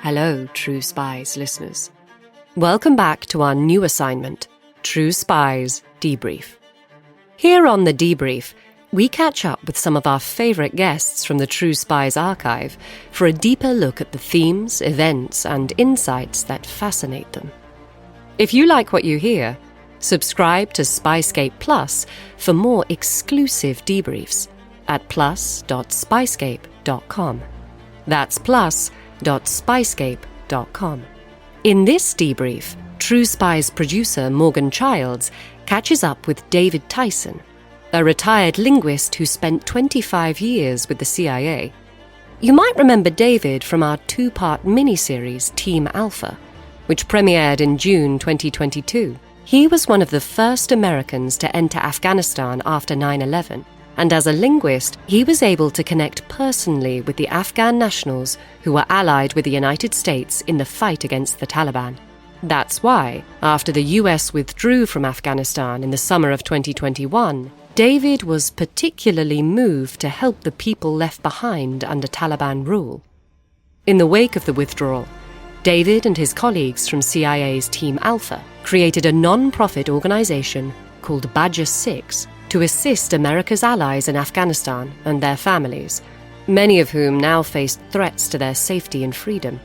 Hello, True Spies listeners. Welcome back to our new assignment, True Spies Debrief. Here on the Debrief, we catch up with some of our favourite guests from the True Spies archive for a deeper look at the themes, events, and insights that fascinate them. If you like what you hear, subscribe to SPYSCAPE Plus for more exclusive debriefs at plus.spyscape.com. That's plus.spyscape.com. In this debrief, True Spies producer Morgan Childs catches up with David Tyson, a retired linguist who spent 25 years with the CIA. You might remember David from our two-part miniseries Team Alpha, which premiered in June 2022. He was one of the first Americans to enter Afghanistan after 9/11, and as a linguist, he was able to connect personally with the Afghan nationals who were allied with the United States in the fight against the Taliban. That's why, after the US withdrew from Afghanistan in the summer of 2021, David was particularly moved to help the people left behind under Taliban rule. In the wake of the withdrawal, David and his colleagues from CIA's Team Alpha created a non-profit organization called Badger 6 to assist America's allies in Afghanistan and their families, many of whom now faced threats to their safety and freedom.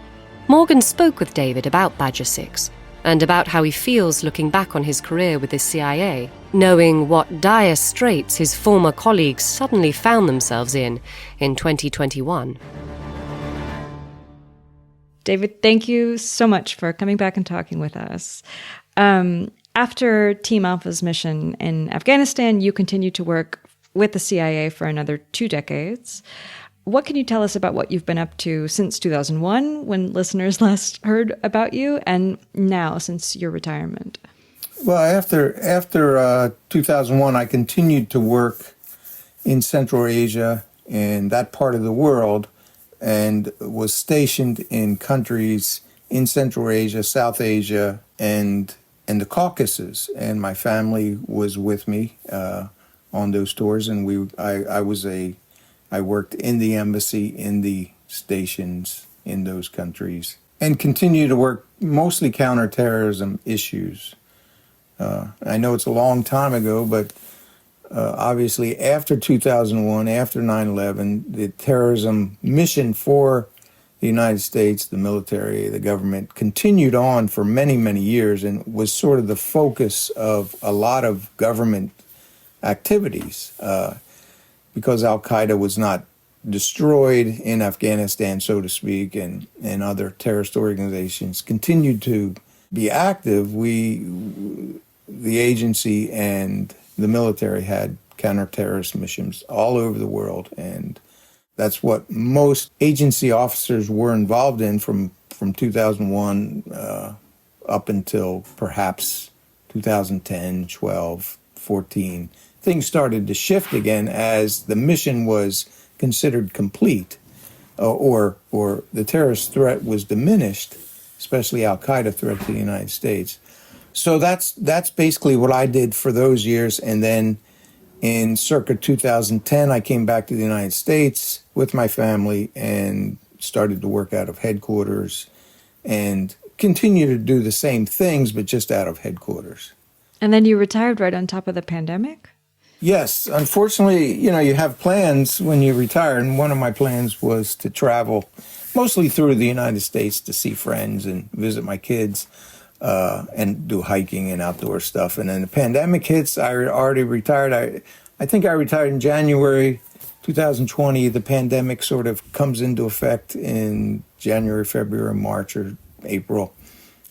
Morgan spoke with David about Badger 6 and about how he feels looking back on his career with the CIA, knowing what dire straits his former colleagues suddenly found themselves in 2021. David, thank you so much for coming back and talking with us. After Team Alpha's mission in Afghanistan, you continued to work with the CIA for another 2 decades. What can you tell us about what you've been up to since 2001, when listeners last heard about you, and now since your retirement? Well, after 2001, I continued to work in Central Asia and that part of the world, and was stationed in countries in Central Asia, South Asia, and the Caucasus. And my family was with me on those tours, and I worked in the embassy, in the stations in those countries, and continue to work mostly counterterrorism issues. I know it's a long time ago, but obviously after 2001, after 9/11, the terrorism mission for the United States, the military, the government, continued on for many, many years and was sort of the focus of a lot of government activities. Because al-Qaeda was not destroyed in Afghanistan, so to speak, and other terrorist organizations continued to be active, the agency and the military had counter-terrorist missions all over the world, and that's what most agency officers were involved in from 2001 up until perhaps 2010, 12, 14. Things started to shift again as the mission was considered complete, or the terrorist threat was diminished, especially al-Qaeda threat to the United States. So that's basically what I did for those years. And then in circa 2010, I came back to the United States with my family and started to work out of headquarters and continue to do the same things, but just out of headquarters. And then you retired right on top of the pandemic? Yes. Unfortunately, you have plans when you retire, and one of my plans was to travel mostly through the United States to see friends and visit my kids. And do hiking and outdoor stuff. And then the pandemic hits. I already retired. I think I retired in January 2020. The pandemic sort of comes into effect in January, February, March, or April.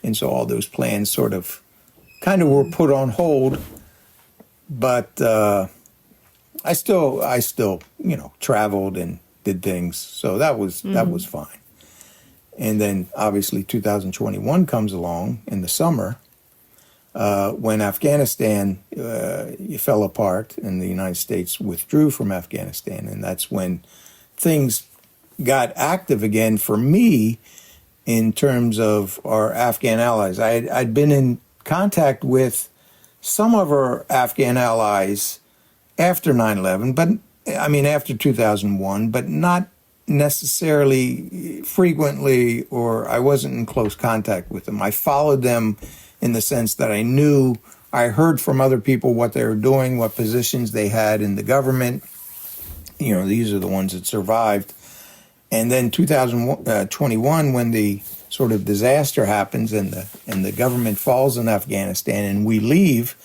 And so all those plans sort of kind of were put on hold. But I still traveled and did things. So that was fine. And then, obviously, 2021 comes along in the summer when Afghanistan fell apart and the United States withdrew from Afghanistan. And that's when things got active again for me in terms of our Afghan allies. I'd been in contact with some of our Afghan allies after 9/11, but I mean, after 2001, but not necessarily frequently, or I wasn't in close contact with them. I followed them in the sense that I heard from other people what they were doing, what positions they had in the government. These are the ones that survived. And then 2021, when the sort of disaster happens and the government falls in Afghanistan and we leave,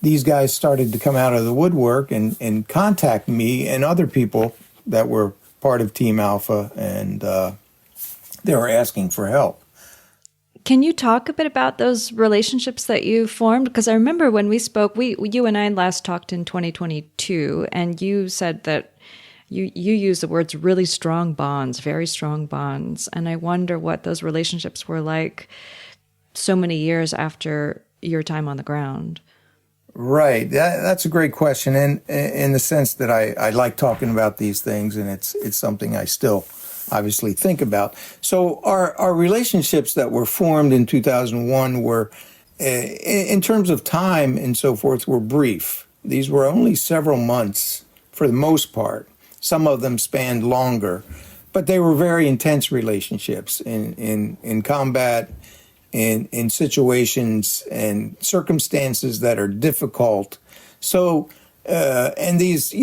these guys started to come out of the woodwork and contact me and other people that were part of Team Alpha, and they were asking for help. Can you talk a bit about those relationships that you formed? Because I remember when we spoke, you and I last talked in 2022, and you said that you used the words really strong bonds, very strong bonds. And I wonder what those relationships were like so many years after your time on the ground. Right. That's a great question. And in the sense that I like talking about these things, and it's something I still obviously think about. So our relationships that were formed in 2001 were, in terms of time and so forth, were brief. These were only several months for the most part. Some of them spanned longer, but they were very intense relationships in combat, in situations and circumstances that are difficult. So, and these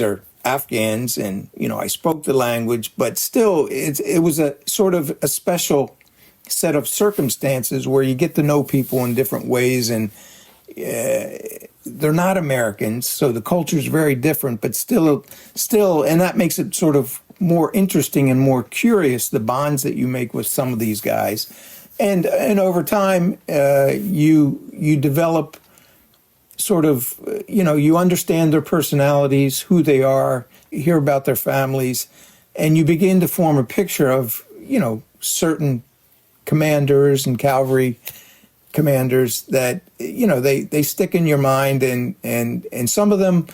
are Afghans, and I spoke the language, but still, it was a sort of a special set of circumstances where you get to know people in different ways, and they're not Americans, so the culture is very different, but still, and that makes it sort of more interesting and more curious, the bonds that you make with some of these guys. And over time, you develop sort of, you understand their personalities, who they are, you hear about their families, and you begin to form a picture of, certain commanders and cavalry commanders that, they stick in your mind, and some of them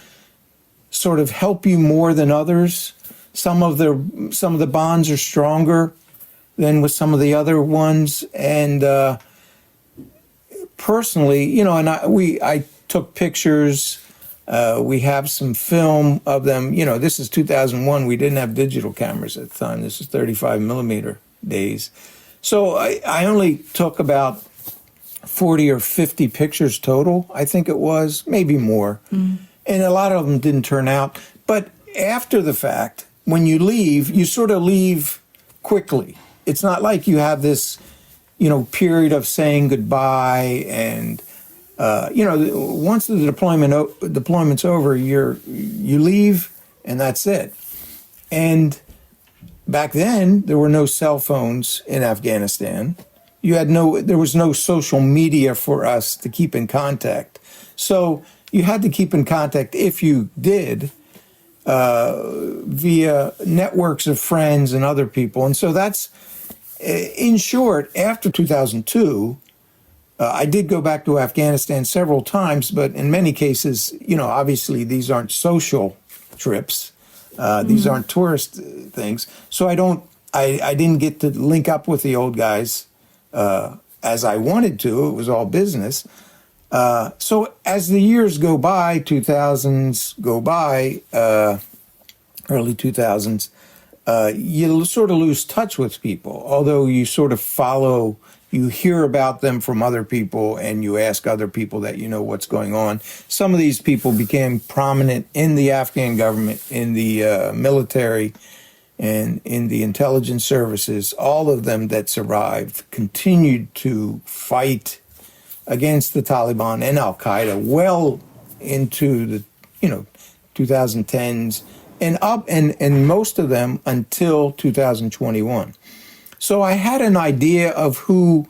sort of help you more than others. Some of the bonds are stronger than with some of the other ones. And personally, I took pictures. We have some film of them. This is 2001. We didn't have digital cameras at the time. This is 35 millimeter days. So I only took about 40 or 50 pictures total, I think it was, maybe more. Mm. And a lot of them didn't turn out. But after the fact, when you leave, you sort of leave quickly. It's not like you have this, period of saying goodbye. And, once the deployment's over, you leave and that's it. And back then, there were no cell phones in Afghanistan. There was no social media for us to keep in contact. So you had to keep in contact, if you did, via networks of friends and other people. And so that's, in short, after 2002, I did go back to Afghanistan several times, but in many cases, obviously these aren't social trips. These aren't tourist things. So I didn't get to link up with the old guys as I wanted to. It was all business. So as the years go by, 2000s go by, early 2000s, you sort of lose touch with people, although you sort of you hear about them from other people and you ask other people that what's going on. Some of these people became prominent in the Afghan government, in the military, and in the intelligence services. All of them that survived continued to fight against the Taliban and Al-Qaeda well into the 2010s and most of them until 2021. So I had an idea of who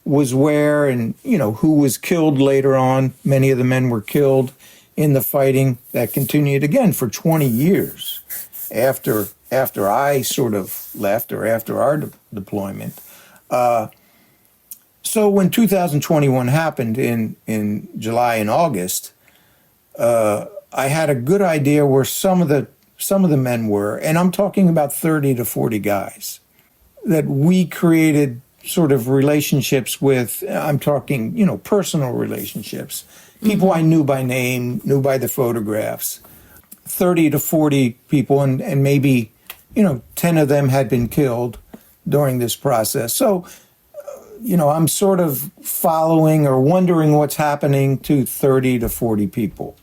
was where and who was killed later on. Many of the men were killed in the fighting that continued again for 20 years after I sort of left, or after our deployment. So when 2021 happened in July and August, I had a good idea where some of the men were, and I'm talking about 30 to 40 guys that we created sort of relationships with. I'm talking, personal relationships, people I knew by name, knew by the photographs. 30 to 40 people, and maybe 10 of them had been killed during this process. So, I'm sort of following or wondering what's happening to 30 to 40 people.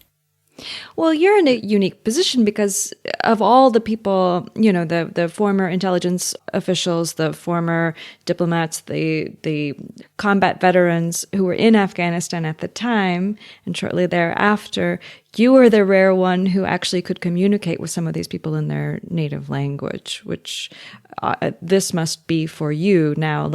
Well, you're in a unique position because of all the people, the former intelligence officials, the former diplomats, the combat veterans who were in Afghanistan at the time and shortly thereafter, you were the rare one who actually could communicate with some of these people in their native language, which this must be for you now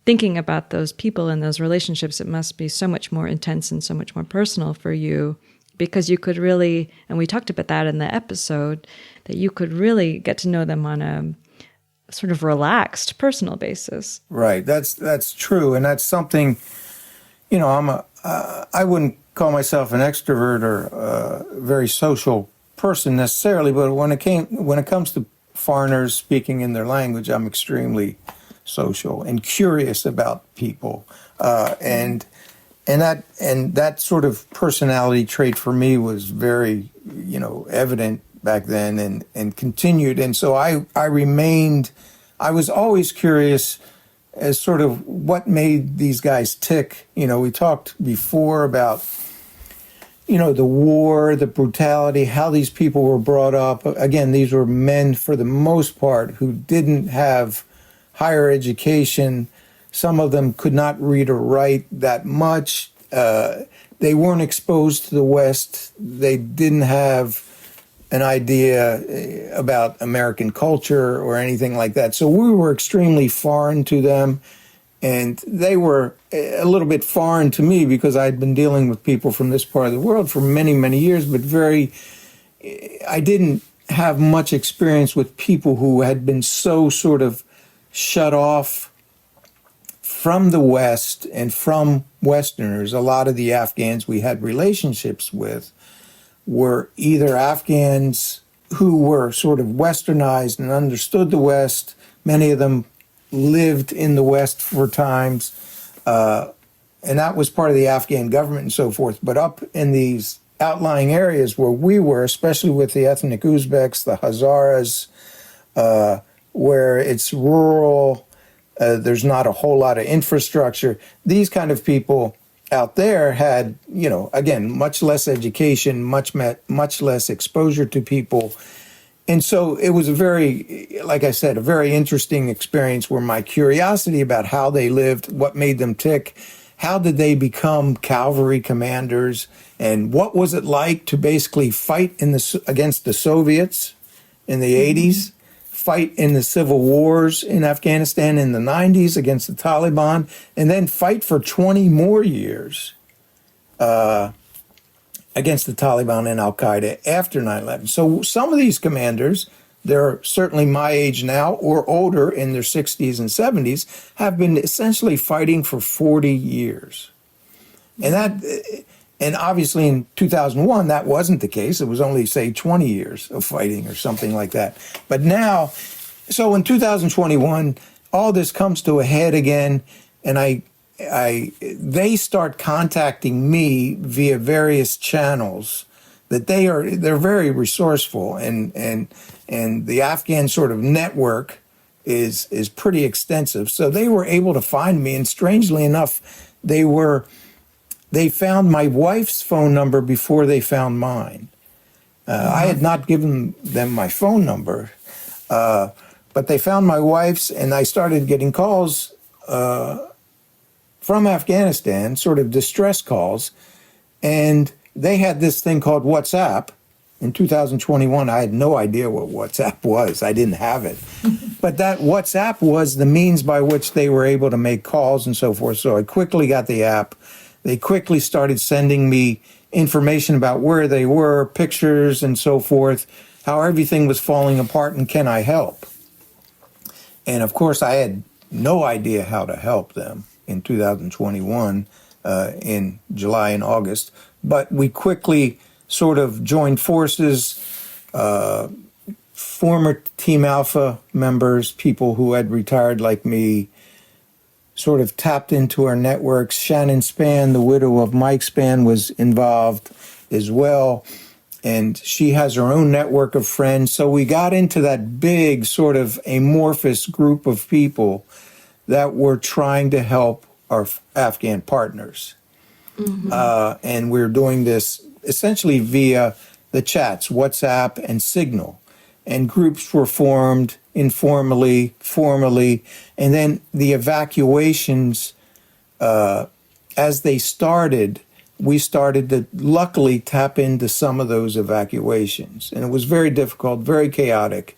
thinking about those people and those relationships. It must be so much more intense and so much more personal for you. Because you could really, and we talked about that in the episode, that you could really get to know them on a sort of relaxed, personal basis. Right. That's true, and that's something. I wouldn't call myself an extrovert or a very social person necessarily, but when it comes to foreigners speaking in their language, I'm extremely social and curious about people, and that sort of personality trait for me was very, evident back then and continued. And so I was always curious as sort of what made these guys tick. We talked before about, the war, the brutality, how these people were brought up. Again, these were men for the most part who didn't have higher education. Some of them could not read or write that much. They weren't exposed to the West. They didn't have an idea about American culture or anything like that. So we were extremely foreign to them. And they were a little bit foreign to me because I'd been dealing with people from this part of the world for many, many years, but I didn't have much experience with people who had been so sort of shut off from the West and from Westerners. A lot of the Afghans we had relationships with were either Afghans who were sort of Westernized and understood the West. Many of them lived in the West for times, and that was part of the Afghan government and so forth. But up in these outlying areas where we were, especially with the ethnic Uzbeks, the Hazaras, where it's rural, there's not a whole lot of infrastructure. These kind of people out there had, again, much less education, much less exposure to people. And so it was like I said, a very interesting experience where my curiosity about how they lived, what made them tick, how did they become cavalry commanders, and what was it like to basically fight against the Soviets in the 80s, fight in the civil wars in Afghanistan in the 90s against the Taliban, and then fight for 20 more years against the Taliban and Al-Qaeda after 9/11. So some of these commanders, they're certainly my age now or older in their 60s and 70s, have been essentially fighting for 40 years. And obviously in 2001, that wasn't the case. It was only, say, 20 years of fighting or something like that. But now, so in 2021, all this comes to a head again, and they start contacting me via various channels that they're very resourceful, and the Afghan sort of network is pretty extensive. So they were able to find me, and strangely enough, they found my wife's phone number before they found mine. I had not given them my phone number, but they found my wife's, and I started getting calls from Afghanistan, sort of distress calls, and they had this thing called WhatsApp. In 2021, I had no idea what WhatsApp was. I didn't have it. But that WhatsApp was the means by which they were able to make calls and so forth. So I quickly got the app. They quickly started sending me information about where they were, pictures and so forth, how everything was falling apart, and can I help? And of course, I had no idea how to help them in 2021, in July and August. But we quickly sort of joined forces. Former Team Alpha members, people who had retired like me, sort of tapped into our networks. Shannon Spann, the widow of Mike Spann, was involved as well. and she has her own network of friends. So we got into that big sort of amorphous group of people that were trying to help our Afghan partners. And we're doing this essentially via the chats, WhatsApp and Signal. And groups were formed informally, formally, and then the evacuations, as they started, we started to luckily tap into some of those evacuations. And it was very difficult, very chaotic.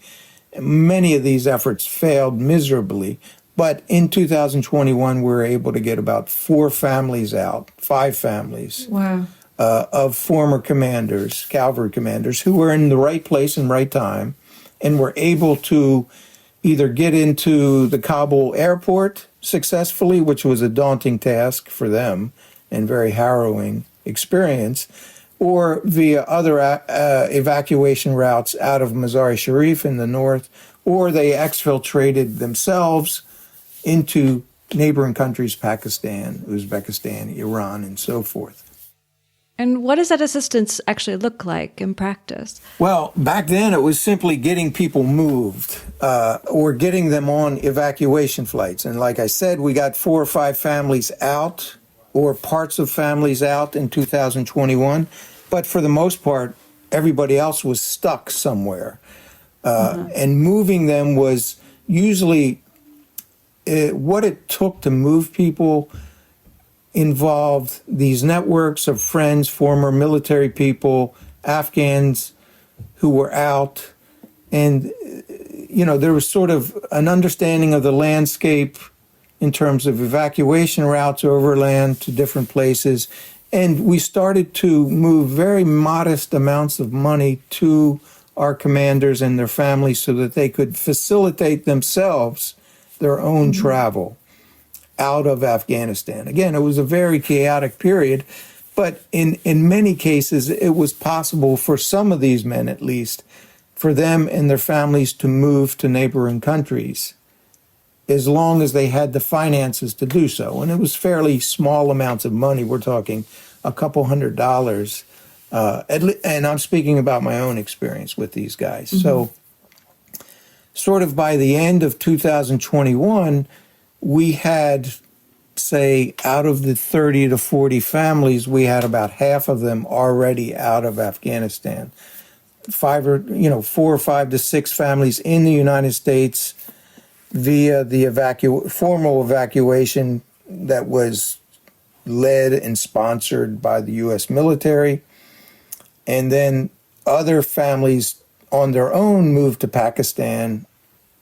Many of these efforts failed miserably. But in 2021, we were able to get about 4 families out, 5 families. Wow. Of former commanders, cavalry commanders, who were in the right place and right time, and were able to either get into the Kabul airport successfully, which was a daunting task for them and very harrowing experience, or via other evacuation routes out of Mazar-e-Sharif in the north, or they exfiltrated themselves into neighboring countries, Pakistan, Uzbekistan, Iran, and so forth. And what does that assistance actually look like in practice? Well, back then it was simply getting people moved or getting them on evacuation flights. And like I said, we got 4 or 5 families out or parts of families out in 2021. But for the most part, everybody else was stuck somewhere. And moving them was usually what it took to move people involved these networks of friends, former military people, Afghans who were out. And, you know, there was sort of an understanding of the landscape in terms of evacuation routes overland to different places. And we started to move very modest amounts of money to our commanders and their families so that they could facilitate themselves their own travel out of Afghanistan. Again, it was a very chaotic period, but in many cases, it was possible for some of these men, at least, for them and their families to move to neighboring countries, as long as they had the finances to do so. And it was fairly small amounts of money. We're talking a couple $100s. And I'm speaking about my own experience with these guys. So sort of by the end of 2021, we had, say, out of the 30 to 40 families, we had about half of them already out of Afghanistan. 4 or 5 to 6 families in the United States via the formal evacuation that was led and sponsored by the U.S. military. And then other families on their own moved to Pakistan,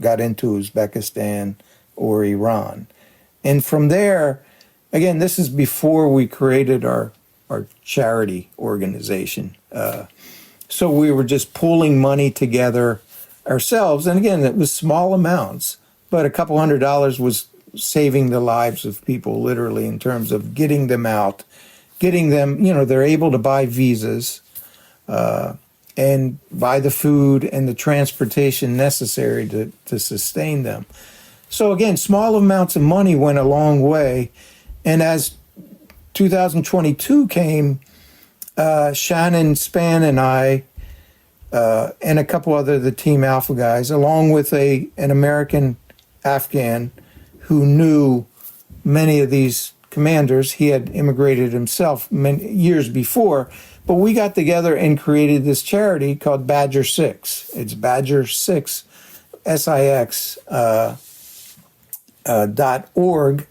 got into Uzbekistan or Iran. And from there, again, this is before we created our charity organization. So we were just pooling money together ourselves. And again, it was small amounts, but a couple $100s was saving the lives of people, literally, in terms of getting them out, getting them, they're able to buy visas and buy the food and the transportation necessary to sustain them. So again, small amounts of money went a long way. And as 2022 came, Shannon Spann and I, and a couple other of the Team Alpha guys, along with an American Afghan who knew many of these commanders. He had immigrated himself many years before, but we got together and created this charity called Badger 6. It's Badger 6, SIX, .org.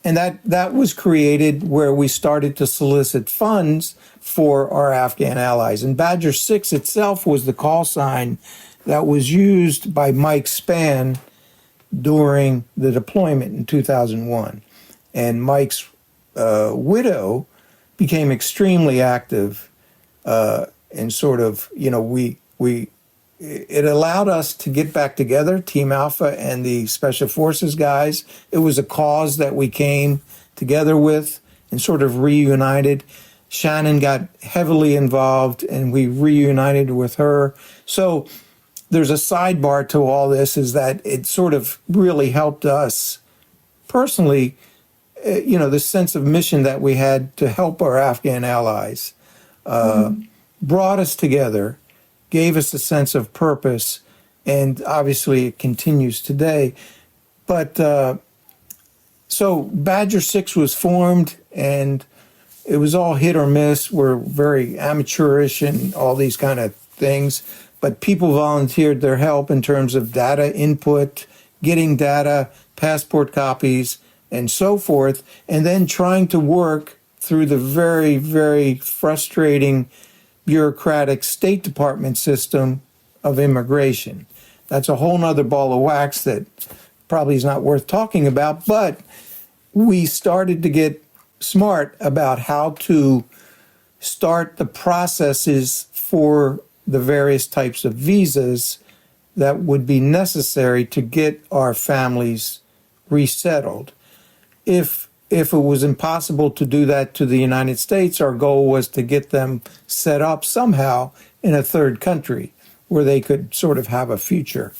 And that was created where we started to solicit funds for our Afghan allies. And Badger 6 itself was the call sign that was used by Mike Spann during the deployment in 2001. And Mike's widow became extremely active and sort of, it allowed us to get back together, Team Alpha and the Special Forces guys. It was a cause that we came together with and sort of reunited. Shannon got heavily involved and we reunited with her. So there's a sidebar to all this, is that it sort of really helped us personally, the sense of mission that we had to help our Afghan allies. brought us together, gave us a sense of purpose, and obviously it continues today. But so Badger 6 was formed, and it was all hit or miss. We're very amateurish and all these kind of things. But people volunteered their help in terms of data input, getting data, passport copies, and so forth, and then trying to work through the very, very frustrating bureaucratic State Department system of immigration. That's a whole nother ball of wax that probably is not worth talking about, but we started to get smart about how to start the processes for the various types of visas that would be necessary to get our families resettled. If it was impossible to do that to the United States, our goal was to get them set up somehow in a third country where they could sort of have a future.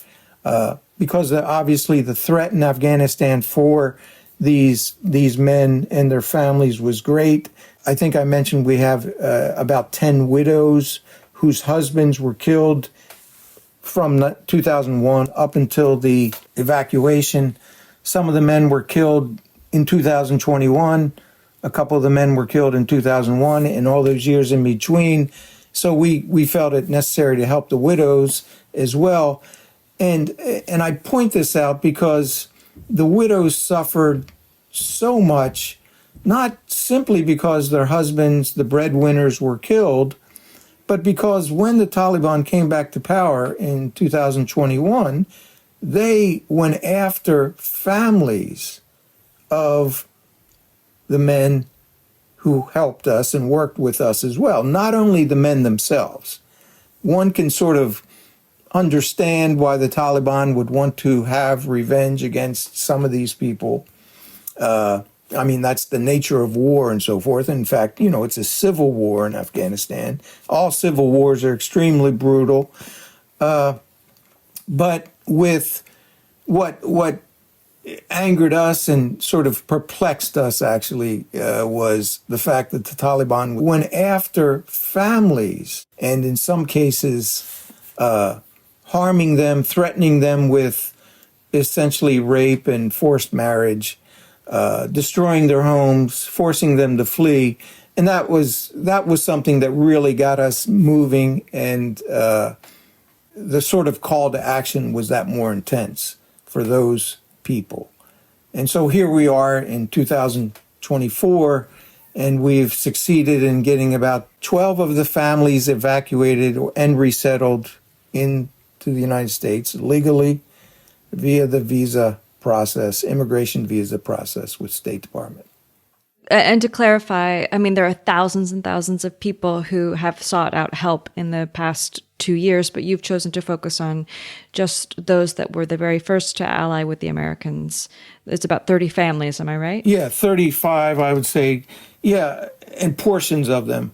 Because obviously the threat in Afghanistan for these men and their families was great. I think I mentioned we have about 10 widows whose husbands were killed from 2001 up until the evacuation. Some of the men were killed in 2021. A couple of the men were killed in 2001 and all those years in between. So we felt it necessary to help the widows as well. And I point this out because the widows suffered so much, not simply because their husbands, the breadwinners, were killed, but because when the Taliban came back to power in 2021, they went after families of the men who helped us and worked with us as well, not only the men themselves. One can sort of understand why the Taliban would want to have revenge against some of these people. I mean, that's the nature of war and so forth. In fact, it's a civil war in Afghanistan. All civil wars are extremely brutal. But with what angered us and sort of perplexed us, actually, was the fact that the Taliban went after families and in some cases harming them, threatening them with essentially rape and forced marriage, destroying their homes, forcing them to flee. And that was something that really got us moving, and the sort of call to action was that more intense for those people. And so here we are in 2024, and we've succeeded in getting about 12 of the families evacuated and resettled into the United States legally via the visa process, immigration visa process with State Department. And to clarify, I mean, there are thousands and thousands of people who have sought out help in the past 2 years, but you've chosen to focus on just those that were the very first to ally with the Americans. It's about 30 families, am I right? Yeah, 35, I would say. Yeah, and portions of them.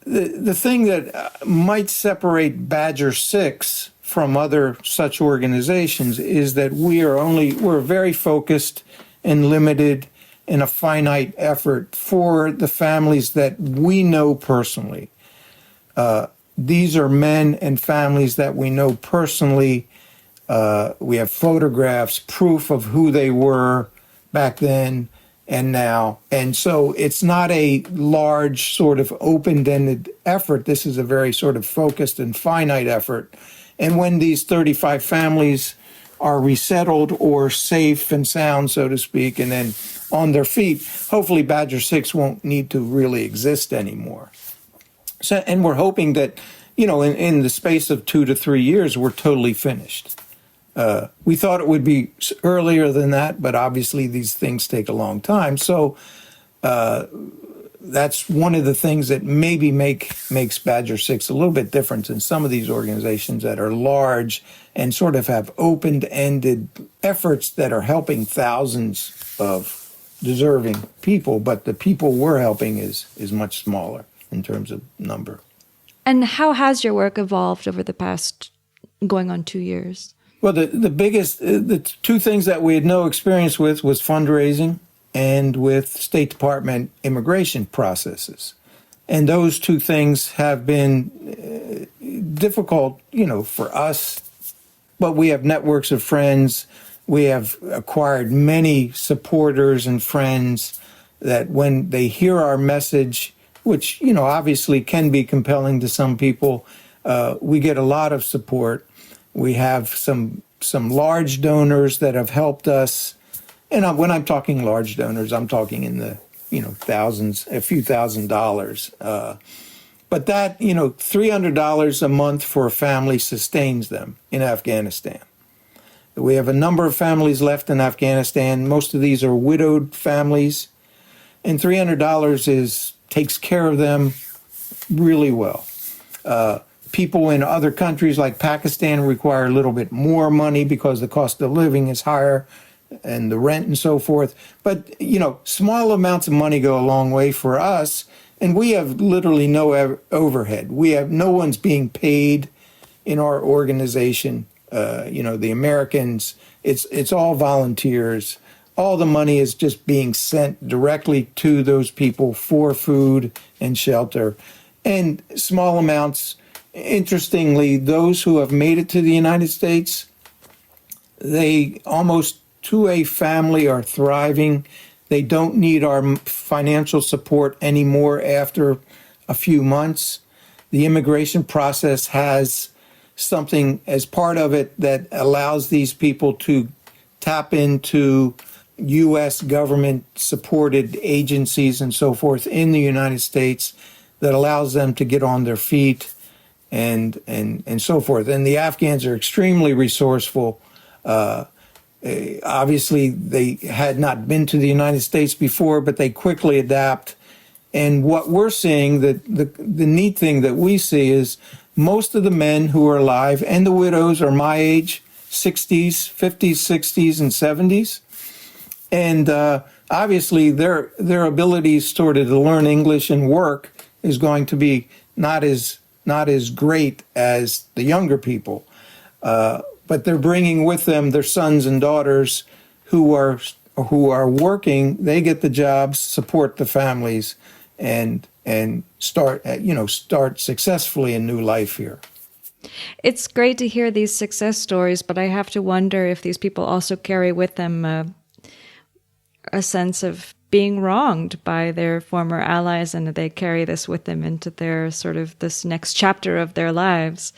The thing that might separate Badger 6 from other such organizations is that we're very focused and limited in a finite effort for the families that we know personally. These are men and families that we know personally. We have photographs, proof of who they were back then and now. And so it's not a large sort of open-ended effort. This is a very sort of focused and finite effort. And when these 35 families are resettled or safe and sound, so to speak, and then on their feet, hopefully Badger 6 won't need to really exist anymore. So, and we're hoping that, in the space of 2 to 3 years, we're totally finished. We thought it would be earlier than that, but obviously these things take a long time. So that's one of the things that maybe makes Badger 6 a little bit different than some of these organizations that are large and sort of have open-ended efforts that are helping thousands of deserving people, but the people we're helping is much smaller in terms of number. And how has your work evolved over the past going on 2 years? Well, the biggest, the two things that we had no experience with was fundraising and with State Department immigration processes. And those two things have been difficult, for us. But we have networks of friends. We have acquired many supporters and friends that when they hear our message, which, obviously can be compelling to some people, we get a lot of support. We have some large donors that have helped us. And when I'm talking large donors, I'm talking in the, thousands, a few $1,000s. But that, $300 a month for a family sustains them in Afghanistan. We have a number of families left in Afghanistan. Most of these are widowed families. And $300 takes care of them really well. People in other countries like Pakistan require a little bit more money because the cost of living is higher and the rent and so forth. But, small amounts of money go a long way for us. And we have literally no overhead. No one's being paid in our organization. The Americans, it's all volunteers. All the money is just being sent directly to those people for food and shelter. And small amounts, interestingly, those who have made it to the United States, they almost to a family are thriving. They don't need our financial support anymore after a few months. The immigration process has something as part of it that allows these people to tap into U.S. government-supported agencies and so forth in the United States that allows them to get on their feet and so forth. And the Afghans are extremely resourceful. Obviously, they had not been to the United States before, but they quickly adapt. And what we're seeing, the neat thing that we see is most of the men who are alive and the widows are my age, 60s, 50s, 60s, and 70s. And obviously, their abilities sort of to learn English and work is going to be not as great as the younger people. But they're bringing with them their sons and daughters who are working. They get the jobs, support the families, and start successfully a new life here. It's great to hear these success stories, but I have to wonder if these people also carry with them a sense of being wronged by their former allies, and that they carry this with them into their sort of this next chapter of their lives.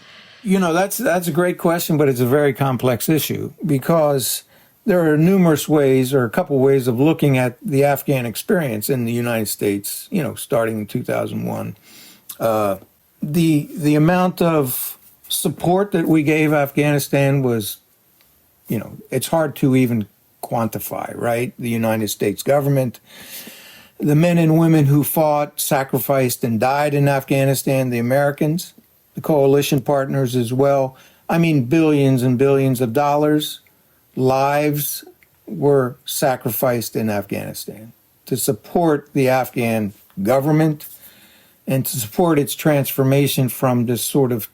That's a great question, but it's a very complex issue because there are numerous ways or a couple ways of looking at the Afghan experience in the United States, starting in 2001. The amount of support that we gave Afghanistan was, it's hard to even quantify, right? The United States government, the men and women who fought, sacrificed, and died in Afghanistan, the Americans, the coalition partners as well. I mean, billions and billions of dollars, lives were sacrificed in Afghanistan to support the Afghan government and to support its transformation from this sort of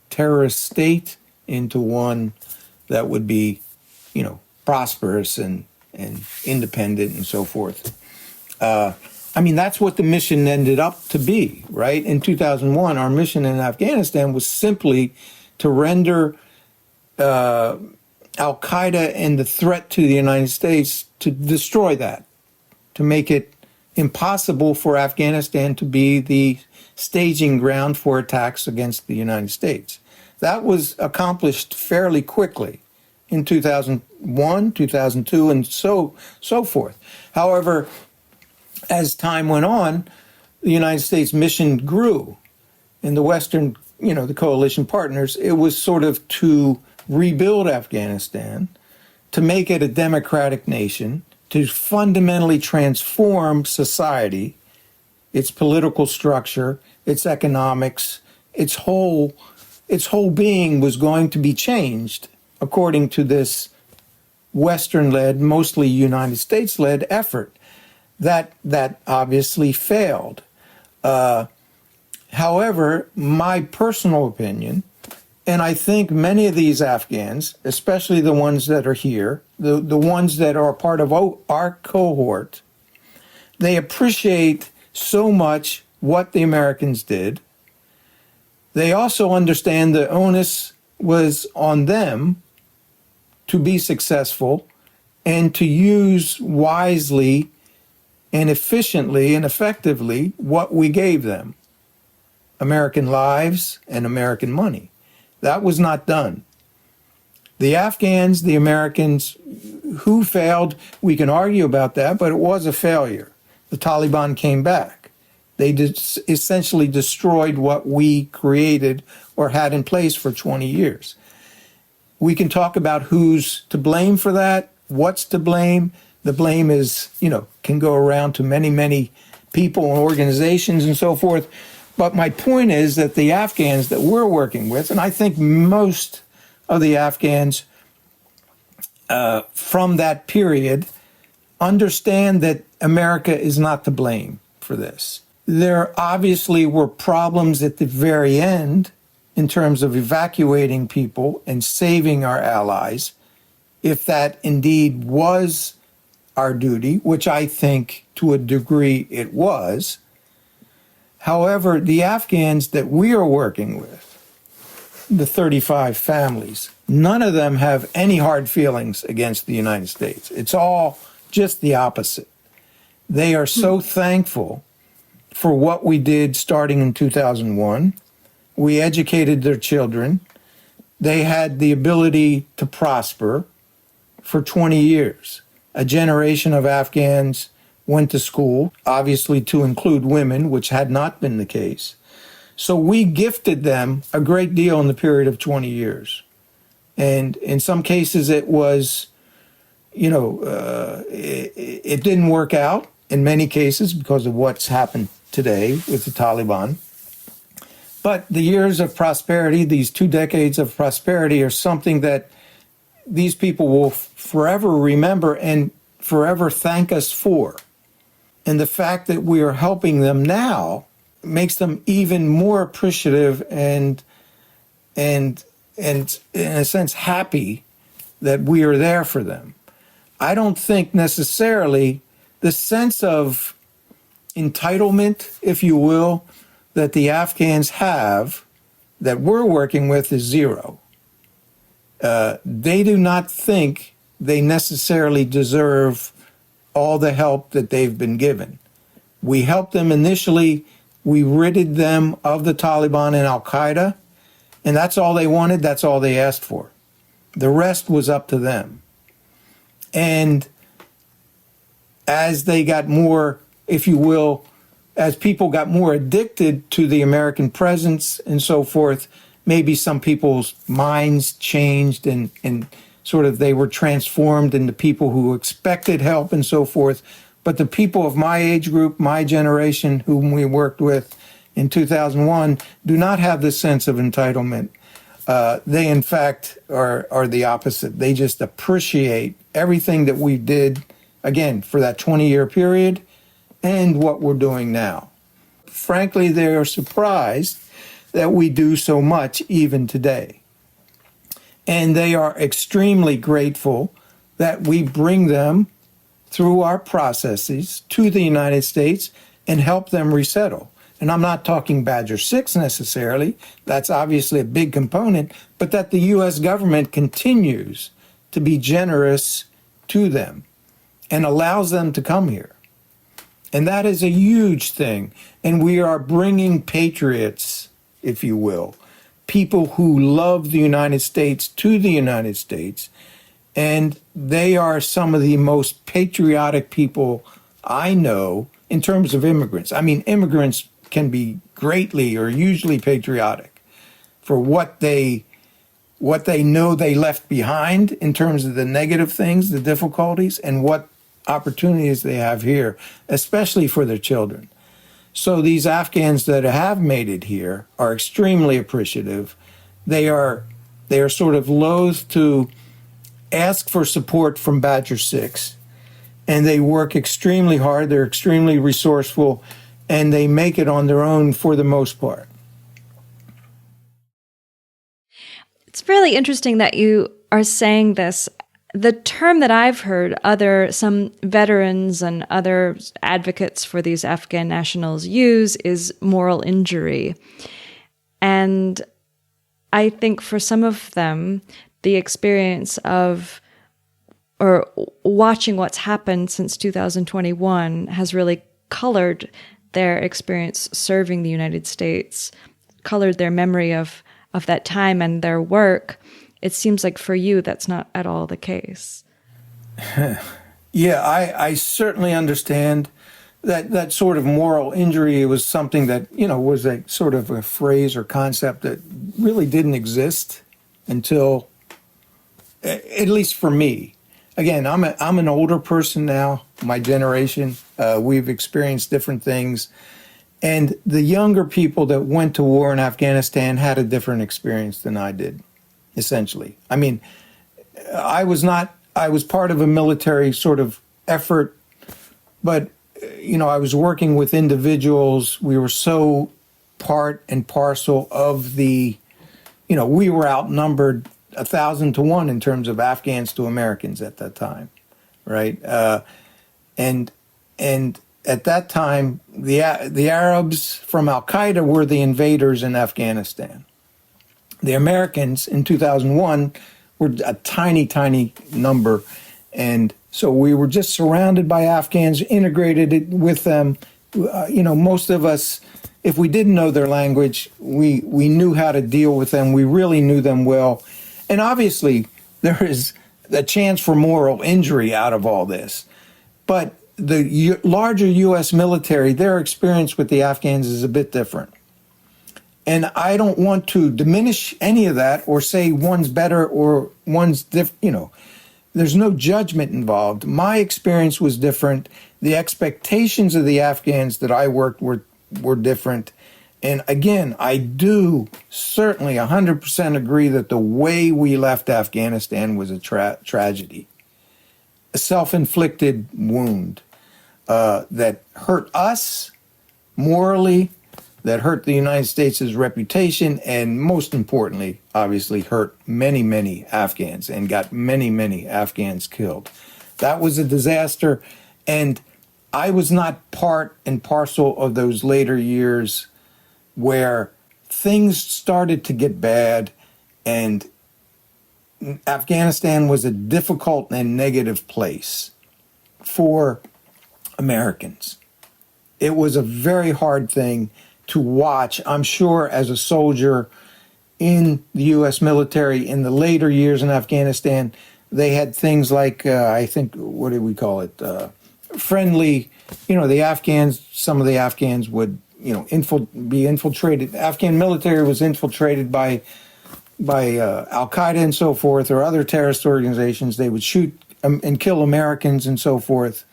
terrorist state into one that would be, prosperous and independent and so forth. That's what the mission ended up to be, right? In 2001, our mission in Afghanistan was simply to render Al-Qaeda and the threat to the United States, to destroy that, to make it impossible for Afghanistan to be the staging ground for attacks against the United States. That was accomplished fairly quickly in 2001, 2002, and so forth. However, as time went on, the United States mission grew. In the Western, the coalition partners, it was sort of to rebuild Afghanistan, to make it a democratic nation, to fundamentally transform society, its political structure, its economics, its whole being was going to be changed according to this Western-led, mostly United States-led effort. That obviously failed. However, my personal opinion, and I think many of these Afghans, especially the ones that are here, the ones that are part of our cohort, they appreciate so much what the Americans did. They also understand the onus was on them to be successful and to use wisely and efficiently and effectively what we gave them, American lives and American money. That was not done. The Afghans, the Americans, who failed, we can argue about that, but it was a failure. The Taliban came back. They essentially destroyed what we created or had in place for 20 years. We can talk about who's to blame for that, what's to blame. The blame is, can go around to many, many people and organizations and so forth. But my point is that the Afghans that we're working with, and I think most of the Afghans from that period, understand that America is not to blame for this. There obviously were problems at the very end in terms of evacuating people and saving our allies, if that indeed was our duty, which I think to a degree it was. However, the Afghans that we are working with, the 35 families, none of them have any hard feelings against the United States. It's all just the opposite. They are so thankful for what we did starting in 2001. We educated their children. They had the ability to prosper for 20 years. A generation of Afghans went to school, obviously to include women, which had not been the case. So we gifted them a great deal in the period of 20 years. And in some cases it was, it didn't work out in many cases because of what's happened today with the Taliban. But the years of prosperity, these 2 decades of prosperity, are something that these people will forever remember and forever thank us for. And the fact that we are helping them now makes them even more appreciative and in a sense happy that we are there for them. I don't think necessarily the sense of entitlement, if you will, that the Afghans have that we're working with is zero. They do not think they necessarily deserve all the help that they've been given. We helped them initially. We ridded them of the Taliban and Al-Qaeda, and that's all they wanted. That's all they asked for. The rest was up to them. And as they got more, if you will, as people got more addicted to the American presence and so forth, maybe some people's minds changed and sort of they were transformed into people who expected help and so forth. But the people of my age group, my generation, whom we worked with in 2001, do not have this sense of entitlement. They, in fact, are the opposite. They just appreciate everything that we did, again, for that 20-year period and what we're doing now. Frankly, they are surprised that we do so much even today. And they are extremely grateful that we bring them through our processes to the United States and help them resettle. And I'm not talking Badger 6 necessarily. That's obviously a big component, but that the U.S. government continues to be generous to them and allows them to come here. And that is a huge thing. And we are bringing patriots, if you will, people who love the United States to the United States. And they are some of the most patriotic people I know in terms of immigrants. I mean, immigrants can be greatly or usually patriotic for what they know they left behind in terms of the negative things, the difficulties, and what opportunities they have here, especially for their children. So these Afghans that have made it here are extremely appreciative. They are sort of loath to ask for support from Badger 6, and they work extremely hard. They're extremely resourceful, and they make it on their own for the most part. It's really interesting that you are saying this, the term that I've heard some veterans and other advocates for these Afghan nationals use is moral injury. And I think for some of them, the experience of or watching what's happened since 2021 has really colored their experience serving the United States, colored their memory of that time and their work. It seems like for you, that's not at all the case. Yeah, I certainly understand that sort of moral injury was something that, was a sort of a phrase or concept that really didn't exist until, at least for me. Again, I'm an older person now, my generation. We've experienced different things. And the younger people that went to war in Afghanistan had a different experience than I did, essentially. I mean, I was part of a military sort of effort, but, I was working with individuals. We were so part and parcel of the, we were outnumbered 1,000 to 1 in terms of Afghans to Americans at that time, right? And at that time, the Arabs from Al Qaeda were the invaders in Afghanistan. The Americans in 2001 were a tiny, tiny number, and so we were just surrounded by Afghans, integrated with them. Most of us, if we didn't know their language, we knew how to deal with them. We really knew them well. And obviously, there is a chance for moral injury out of all this. But the larger U.S. military, their experience with the Afghans is a bit different. And I don't want to diminish any of that or say one's better or one's different. There's no judgment involved. My experience was different. The expectations of the Afghans that I worked were different. And again, I do certainly 100% agree that the way we left Afghanistan was a tragedy, a self-inflicted wound that hurt us morally, that hurt the United States' reputation, and most importantly, obviously, hurt many, many Afghans and got many, many Afghans killed. That was a disaster, and I was not part and parcel of those later years where things started to get bad and Afghanistan was a difficult and negative place for Americans. It was a very hard thing to watch. I'm sure as a soldier in the U.S. military in the later years in Afghanistan, they had things like, I think, what do we call it? Friendly, the Afghans, some of the Afghans would be infiltrated. The Afghan military was infiltrated by Al Qaeda and so forth, or other terrorist organizations. They would shoot and kill Americans and so forth.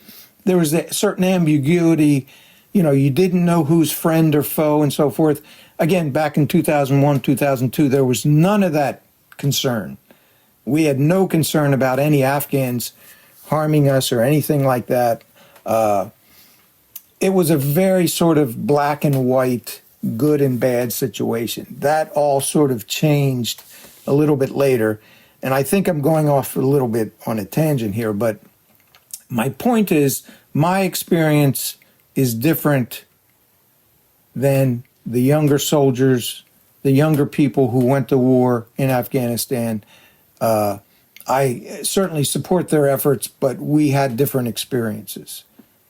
There was a certain ambiguity. You didn't know who's friend or foe and so forth. Again, back in 2001, 2002, there was none of that concern. We had no concern about any Afghans harming us or anything like that. It was a very sort of black and white, good and bad situation. That all sort of changed a little bit later. And I think I'm going off a little bit on a tangent here, but my point is my experience is different than the younger soldiers, the younger people who went to war in Afghanistan. I certainly support their efforts, but we had different experiences.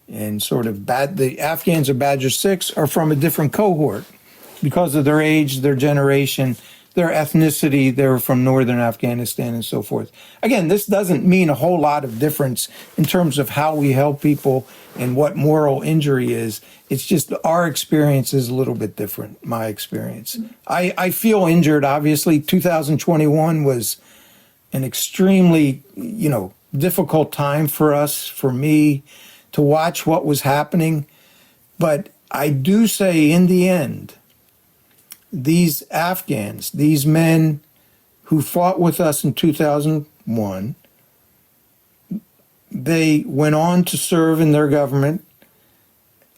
And sort of the Afghans of Badger 6 are from a different cohort because of their age, their generation, their ethnicity. They're from northern Afghanistan and so forth. Again, this doesn't mean a whole lot of difference in terms of how we help people and what moral injury is. It's just our experience is a little bit different, my experience. I feel injured, obviously. 2021 was an extremely, difficult time for us, for me, to watch what was happening. But I do say in the end, these Afghans, these men who fought with us in 2001, they went on to serve in their government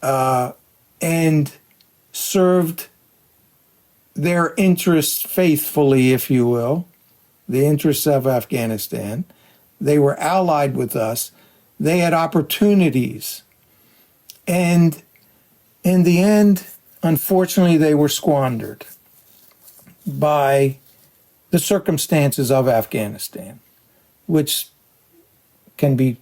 and served their interests faithfully, if you will, the interests of Afghanistan. They were allied with us. They had opportunities. And in the end, unfortunately, they were squandered by the circumstances of Afghanistan, which can be,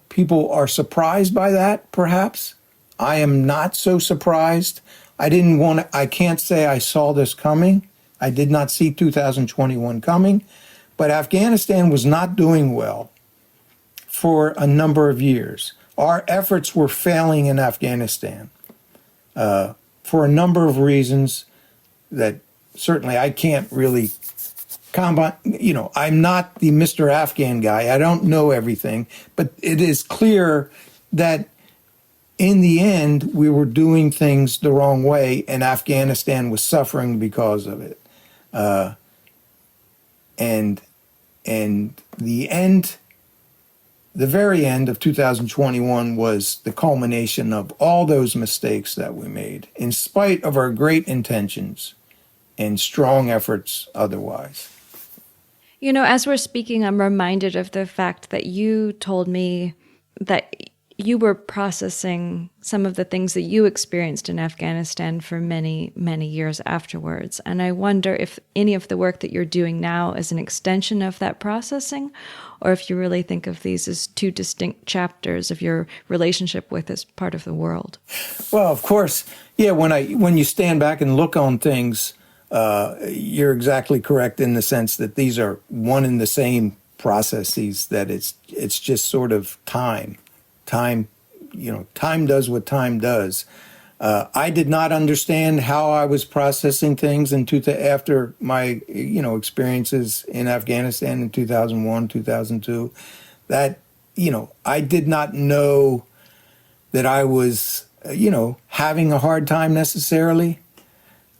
people are surprised by that, perhaps. I am not so surprised. I can't say I saw this coming. I did not see 2021 coming, but Afghanistan was not doing well for a number of years. Our efforts were failing in Afghanistan for a number of reasons that certainly I can't really combat. I'm not the Mr. Afghan guy. I don't know everything, but it is clear that in the end, we were doing things the wrong way, and Afghanistan was suffering because of it. And the very end of 2021 was the culmination of all those mistakes that we made, in spite of our great intentions and strong efforts otherwise. As we're speaking, I'm reminded of the fact that you told me that you were processing some of the things that you experienced in Afghanistan for many, many years afterwards. And I wonder if any of the work that you're doing now is an extension of that processing, or if you really think of these as two distinct chapters of your relationship with this part of the world. Well, of course, yeah, when you stand back and look on things, you're exactly correct in the sense that these are one and the same processes, that it's just sort of time. Time does what time does. I did not understand how I was processing things after my, experiences in Afghanistan in 2001, 2002. That, I did not know that I was, having a hard time necessarily.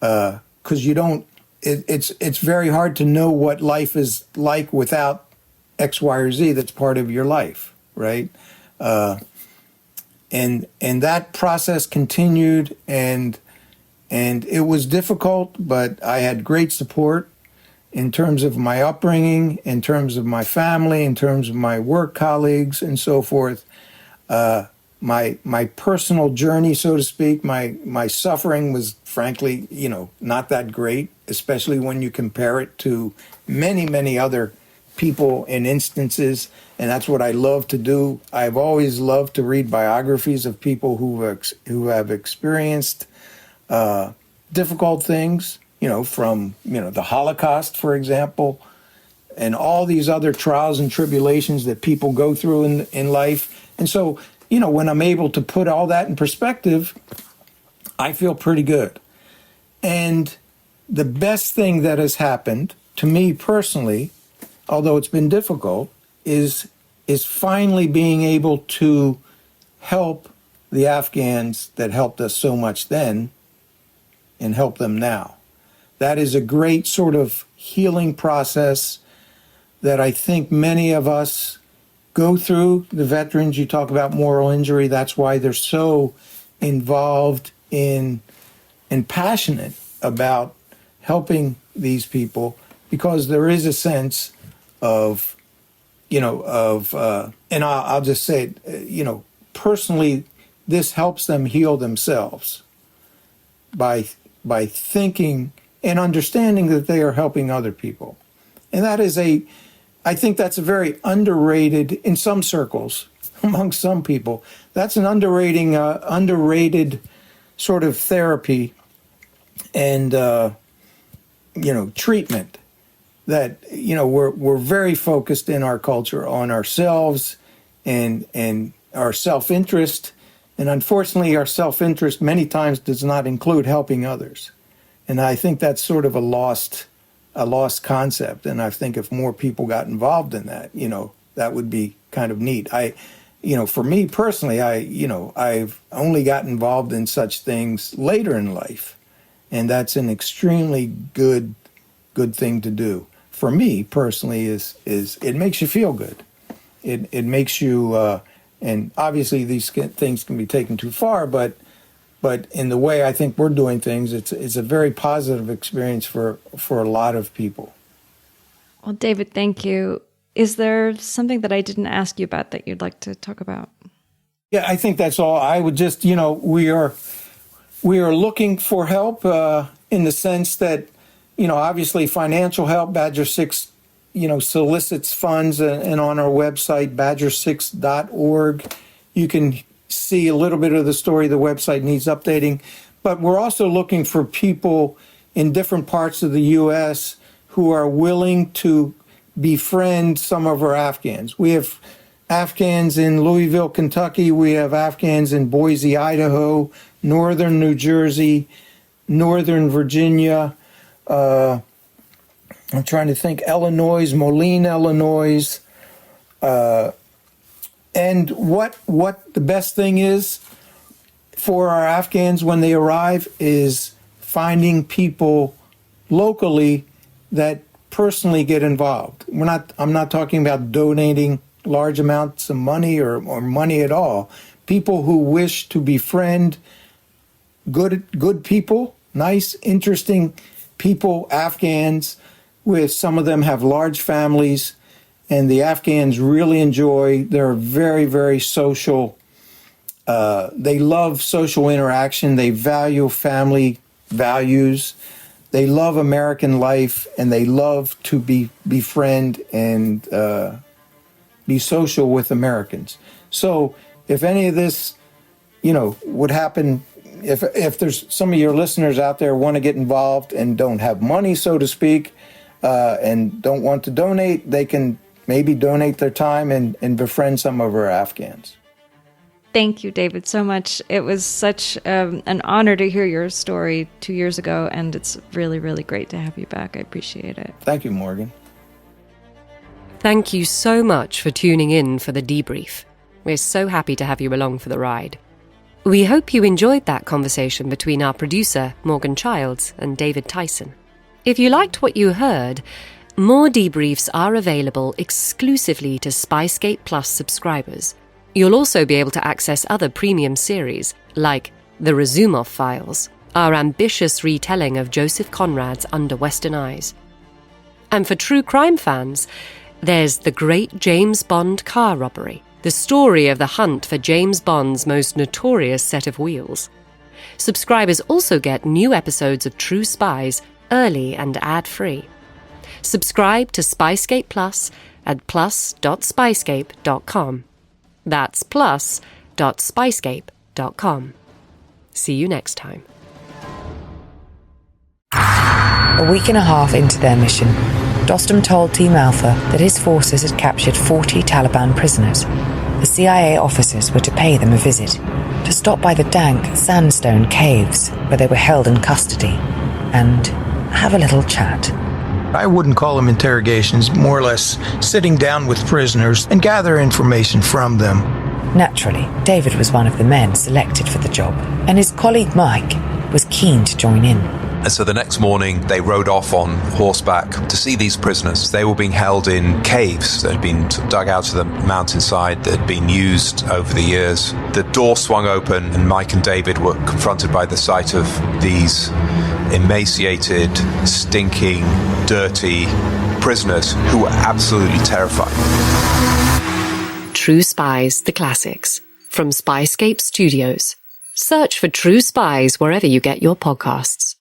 Because it's very hard to know what life is like without X, Y, or Z that's part of your life, right? And that process continued, and it was difficult, but I had great support in terms of my upbringing, in terms of my family, in terms of my work colleagues, and so forth. My personal journey, so to speak, my suffering was frankly, not that great, especially when you compare it to many, many other people and instances, and that's what I love to do. I've always loved to read biographies of people who have experienced difficult things, from the Holocaust, for example, and all these other trials and tribulations that people go through in life. And so, when I'm able to put all that in perspective, I feel pretty good. And the best thing that has happened to me personally, although it's been difficult, is finally being able to help the Afghans that helped us so much then and help them now. That is a great sort of healing process that I think many of us go through. The veterans, you talk about moral injury, that's why they're so involved in and passionate about helping these people, because there is a sense of, and I'll just say it, personally, this helps them heal themselves by thinking and understanding that they are helping other people. And that is I think that's a very underrated, in some circles, among some people, that's an underrated sort of therapy and, treatment that, we're very focused in our culture on ourselves and our self-interest. And unfortunately, our self-interest many times does not include helping others. And I think that's sort of a lost concept. And I think if more people got involved in that, that would be kind of neat. For me personally, I've only got involved in such things later in life. And that's an extremely good thing to do. For me personally, is it makes you feel good. It makes you, and obviously these things can be taken too far, but in the way I think we're doing things, it's a very positive experience for a lot of people. Well, David, thank you Is there something that I didn't ask you about that you'd like to talk about? Yeah, I think that's all. I would just, we are looking for help in the sense that, obviously financial help. Badger 6, solicits funds, and on our website, badger6.org, you can see a little bit of the story. The website needs updating. But we're also looking for people in different parts of the U.S. who are willing to befriend some of our Afghans. We have Afghans in Louisville, Kentucky. We have Afghans in Boise, Idaho, northern New Jersey, northern Virginia. I'm trying to think, Illinois, Moline, Illinois. And what the best thing is for our Afghans when they arrive is finding people locally that personally get involved. I'm not talking about donating large amounts of money or money at all. People who wish to befriend good people, nice, interesting people, Afghans, with some of them have large families, and the Afghans really enjoy. They're very, very social. They love social interaction. They value family values. They love American life, and they love to befriend and be social with Americans. So if any of this, would happen, if there's some of your listeners out there want to get involved and don't have money, so to speak, and don't want to donate, they can maybe donate their time and befriend some of our Afghans. Thank you, David, so much. It was such an honor to hear your story 2 years ago, and it's really, really great to have you back. I appreciate it. Thank you, Morgan. Thank you so much for tuning in for the debrief. We're so happy to have you along for the ride. We hope you enjoyed that conversation between our producer, Morgan Childs, and David Tyson. If you liked what you heard, more debriefs are available exclusively to SPYSCAPE Plus subscribers. You'll also be able to access other premium series, like The Razumov Files, our ambitious retelling of Joseph Conrad's Under Western Eyes. And for true crime fans, there's The Great James Bond Car Robbery, the story of the hunt for James Bond's most notorious set of wheels. Subscribers also get new episodes of True Spies early and ad-free. Subscribe to SPYSCAPE Plus at plus.spyscape.com. That's plus.spyscape.com. See you next time. A week and a half into their mission, Dostum told Team Alpha that his forces had captured 40 Taliban prisoners. The CIA officers were to pay them a visit, to stop by the dank sandstone caves where they were held in custody, and have a little chat. I wouldn't call them interrogations, more or less sitting down with prisoners and gather information from them. Naturally, David was one of the men selected for the job, and his colleague Mike was keen to join in. And so the next morning, they rode off on horseback to see these prisoners. They were being held in caves that had been dug out of the mountainside that had been used over the years. The door swung open, and Mike and David were confronted by the sight of these emaciated, stinking, dirty prisoners who were absolutely terrified. True Spies, the classics, from SPYSCAPE Studios. Search for True Spies wherever you get your podcasts.